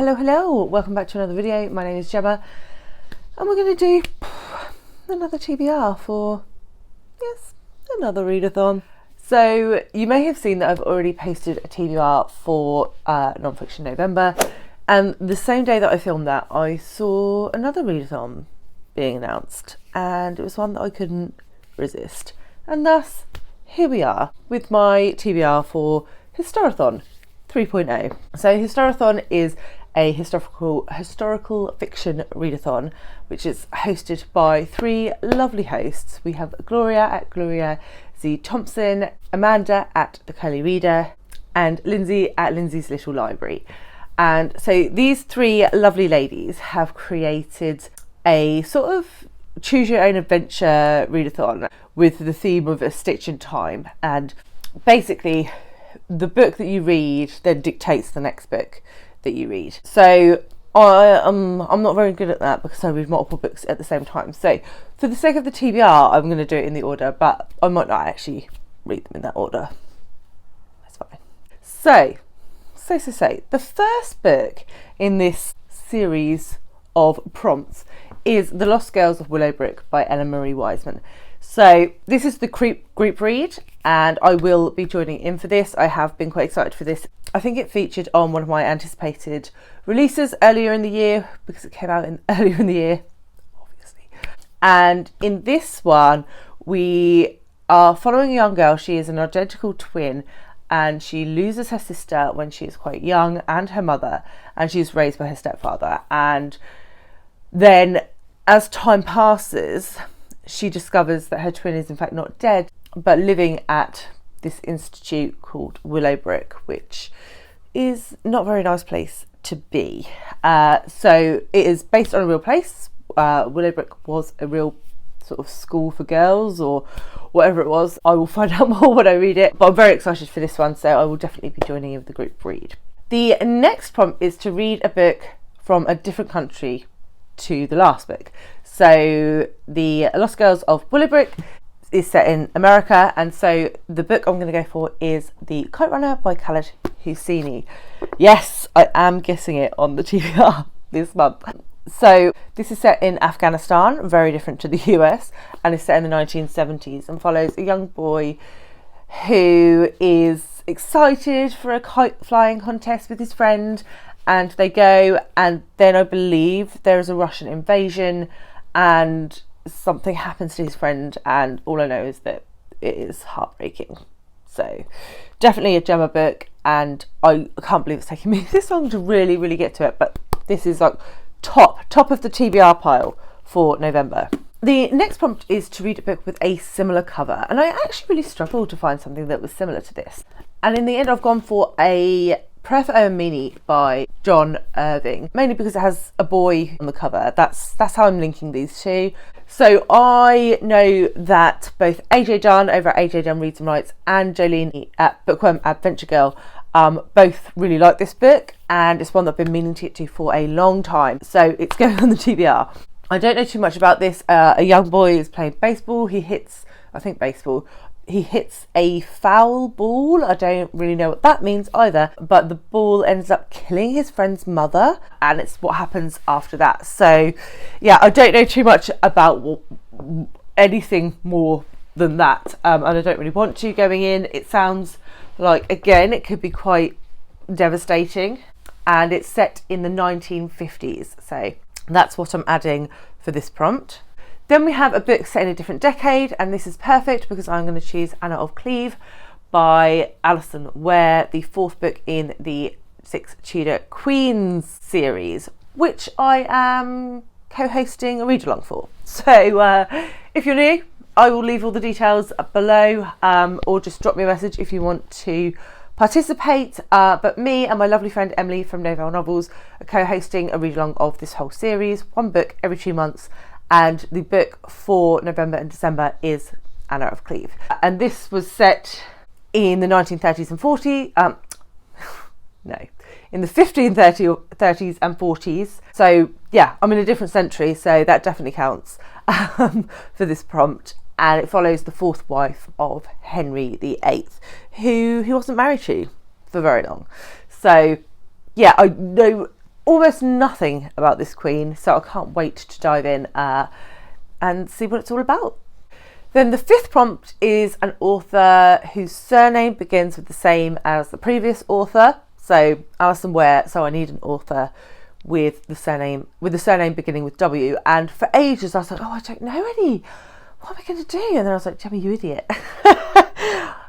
Hello, welcome back to another video. My name is Gemma and we're going to do another TBR for, yes, another readathon. So you may have seen that I've already posted a TBR for Non-Fiction November, and the same day that I filmed that I saw another readathon being announced, and it was one that I couldn't resist, and thus here we are with my TBR for Historathon 3.0. So Historathon is a historical fiction readathon, which is hosted by three lovely hosts. We have Gloria at Gloria Z Thompson, Amanda at the Curly Reader, and Lindsay at Lindsay's Little Library. And so these three lovely ladies have created a sort of choose your own adventure readathon with the theme of a stitch in time, and basically the book that you read then dictates the next book that you read. So I'm not very good at that because I read multiple books at the same time. So for the sake of the TBR, I'm going to do it in the order, but I might not actually read them in that order. That's fine. So the first book in this series of prompts is The Lost Girls of Willowbrrok by Ellen Marie Wiseman. So this is the group read, and I will be joining in for this. I have been quite excited for this. I think it featured on one of my anticipated releases earlier in the year because it came out earlier in the year, obviously. And in this one, we are following a young girl. She is an identical twin, and she loses her sister when she is quite young, and her mother, and she's raised by her stepfather. And then as time passes, she discovers that her twin is in fact not dead, but living at this institute called Willowbrrok, which is not a very nice place to be. So it is based on a real place. Willowbrrok was a real sort of school for girls or whatever it was. I will find out more when I read it, but I'm very excited for this one, so I will definitely be joining in with the group read. The next prompt is to read a book from a different country to the last book. So The Lost Girls of Willowbrrok is set in America, and so the book I'm going to go for is The Kite Runner by Khaled Hosseni. Yes, I am guessing it on the TBR this month. So this is set in Afghanistan, very different to the US, and is set in the 1970s and follows a young boy who is excited for a kite flying contest with his friend, and they go, and then I believe there is a Russian invasion and something happens to his friend, and all I know is that it is heartbreaking. So definitely a Gemma book, and I can't believe it's taken me this long to really get to it, but this is like top of the TBR pile for November. The next prompt is to read a book with a similar cover, and I actually really struggled to find something that was similar to this, and in the end I've gone for a Prayer for Owen Meany by John Irving, mainly because it has a boy on the cover. That's how I'm linking these two. So I know that both AJ Dunn over at AJ Dunn Reads and Writes and Jolene at Bookworm Adventure Girl both really like this book, and it's one that I've been meaning to get to for a long time. So it's going on the TBR. I don't know too much about this. A young boy is playing baseball. He hits a foul ball. I don't really know what that means either, but the ball ends up killing his friend's mother, and it's what happens after that. So yeah, I don't know too much about anything more than that, and I don't really want to going in. It sounds like, again, it could be quite devastating, and it's set in the 1950s, so that's what I'm adding for this prompt. Then we have a book set in a different decade, and this is perfect because I'm going to choose Anna of Kleve by Alison, Weir, the fourth book in the Six Tudor Queens series, which I am co-hosting a read-along for. So if you're new, I will leave all the details below, or just drop me a message if you want to participate. But me and my lovely friend Emily from Novell Novels are co-hosting a read-along of this whole series, one book every 2 months. And the book for November and December is Anna of Kleve. And this was set in the 1930s and 40s. In the 1530s and 40s. So yeah, I'm in a different century, so that definitely counts for this prompt. And it follows the fourth wife of Henry VIII, who he wasn't married to for very long. So yeah, I know almost nothing about this queen, so I can't wait to dive in and see what it's all about. Then the fifth prompt is an author whose surname begins with the same as the previous author. So Alison Weir, so I need an author with the surname beginning with W. And for ages I was like, oh, I don't know any. What am I going to do? And then I was like, Gemma, you idiot.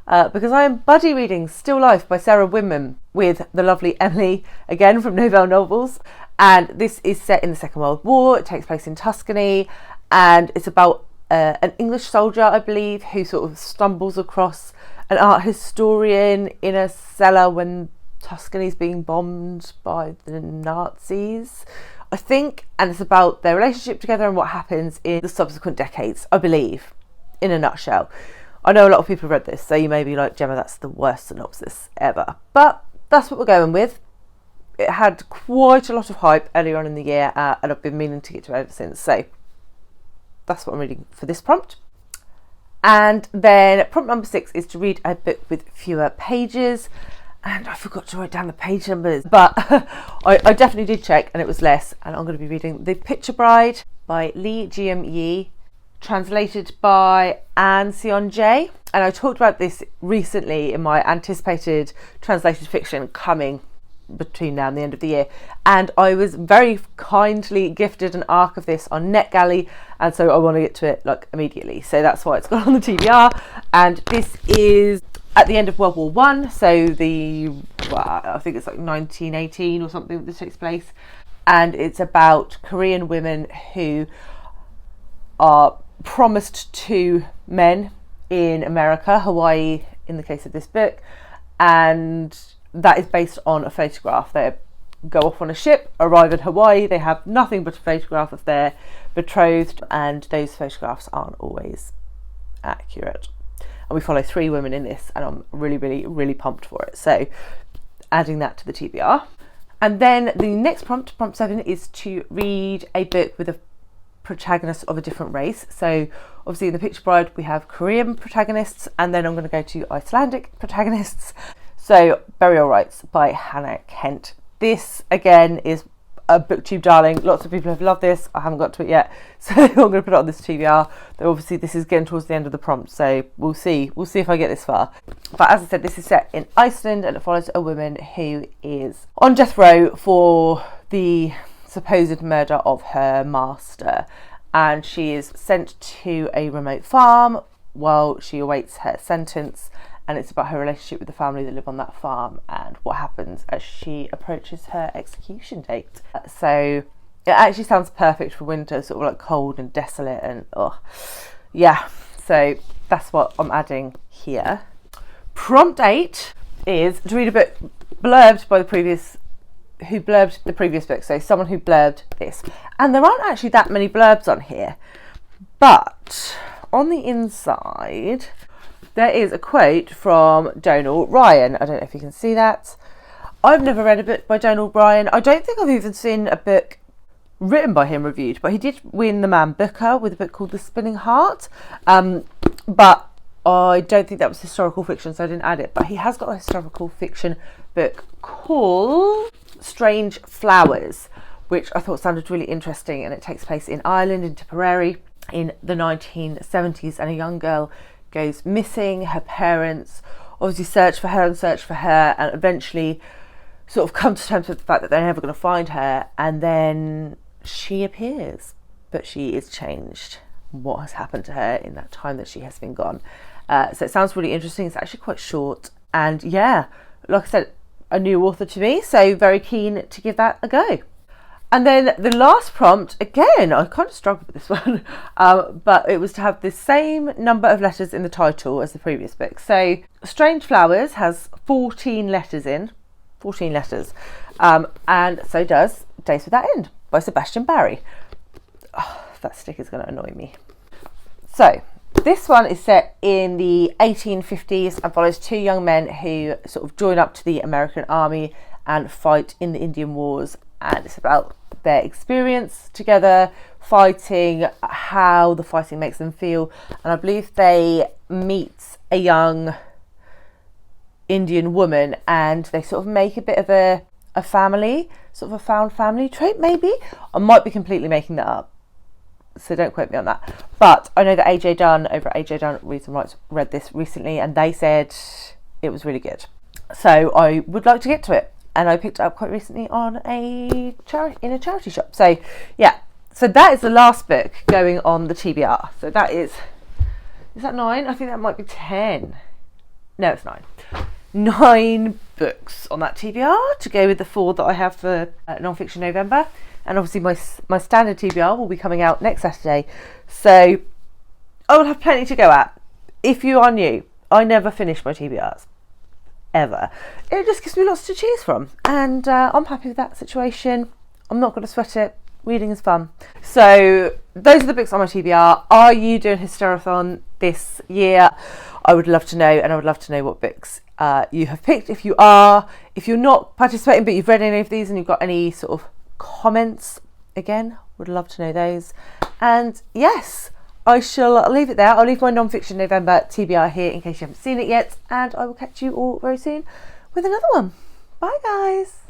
Because I am buddy reading Still Life by Sarah Winman with the lovely Emily, again from Novelle Novels. And this is set in the Second World War. It takes place in Tuscany, and it's about an English soldier, I believe, who sort of stumbles across an art historian in a cellar when Tuscany's being bombed by the Nazis, I think, and it's about their relationship together and what happens in the subsequent decades, I believe, in a nutshell. I know a lot of people have read this, so you may be like, Gemma, that's the worst synopsis ever, but that's what we're going with. It had quite a lot of hype earlier on in the year, and I've been meaning to get to it ever since, so that's what I'm reading for this prompt. And then prompt number 6 is to read a book with fewer pages. And I forgot to write down the page numbers, but I definitely did check and it was less. And I'm going to be reading The Picture Bride by Geum, translated by Seonjae. And I talked about this recently in my anticipated translated fiction coming between now and the end of the year, and I was very kindly gifted an arc of this on NetGalley, and so I want to get to it like immediately, so that's why it's gone on the TBR. And this is at the end of World War One, so I think it's like 1918 or something that this takes place, and it's about Korean women who are promised to men in America, Hawaii in the case of this book, and that is based on a photograph. They go off on a ship, arrive in Hawaii, they have nothing but a photograph of their betrothed, and those photographs aren't always accurate. And we follow 3 women in this, and I'm really, really, really pumped for it. So adding that to the TBR. And then the next prompt, prompt 7, is to read a book with a protagonist of a different race. So obviously in The Picture Bride we have Korean protagonists, and then I'm going to go to Icelandic protagonists. So Burial Rites by Hannah Kent. This again is a booktube darling. Lots of people have loved this. I haven't got to it yet, so I'm going to put it on this TBR. Though obviously this is getting towards the end of the prompt, so we'll see if I get this far. But as I said, this is set in Iceland, and it follows a woman who is on death row for the supposed murder of her master, and she is sent to a remote farm while she awaits her sentence. And it's about her relationship with the family that live on that farm and what happens as she approaches her execution date. So it actually sounds perfect for winter, sort of like cold and desolate, and yeah. So that's what I'm adding here. Prompt 8 is to read a book blurbed by who blurbed the previous book. So someone who blurbed this. And there aren't actually that many blurbs on here, but on the inside there is a quote from Donal Ryan. I don't know if you can see that. I've never read a book by Donal Ryan. I don't think I've even seen a book written by him reviewed, but he did win the Man Booker with a book called The Spinning Heart. But I don't think that was historical fiction, so I didn't add it. But he has got a historical fiction book called Strange Flowers, which I thought sounded really interesting, and it takes place in Ireland, in Tipperary, in the 1970s, and a young girl goes missing. Her parents obviously search for her and eventually sort of come to terms with the fact that they're never going to find her, and then she appears, but she is changed. What has happened to her in that time that she has been gone? So it sounds really interesting. It's actually quite short, and yeah, like I said, a new author to me, so very keen to give that a go. And then the last prompt, again, I kind of struggled with this one, but it was to have the same number of letters in the title as the previous book. So Strange Flowers has 14 letters in, 14 letters, and so does Days Without End by Sebastian Barry. Oh, that stick is going to annoy me. So this one is set in the 1850s and follows 2 young men who sort of join up to the American army and fight in the Indian Wars. And it's about their experience together fighting, how the fighting makes them feel. And I believe they meet a young Indian woman and they sort of make a bit of a family. sort of a found family trope, maybe. I might be completely making that up, so don't quote me on that. But I know that AJ Dunn over at AJ Dunn Reads and Rites read this recently, and they said it was really good. So I would like to get to it, and I picked it up quite recently on in a charity shop. So yeah, so that is the last book going on the TBR. So that is that 9? I think that might be 10. No, it's 9. 9 books on that TBR to go with the 4 that I have for non-fiction November. And obviously my standard TBR will be coming out next Saturday. So I will have plenty to go at. If you are new, I never finish my TBRs. Ever. It just gives me lots to choose from. And I'm happy with that situation. I'm not going to sweat it. Reading is fun. So those are the books on my TBR. Are you doing Historathon this year? I would love to know, and I would love to know what books you have picked. If you are, if you're not participating but you've read any of these and you've got any sort of comments, again, would love to know those. And yes, I shall leave it there. I'll leave my non-fiction November TBR here in case you haven't seen it yet, and I will catch you all very soon with another one. Bye guys.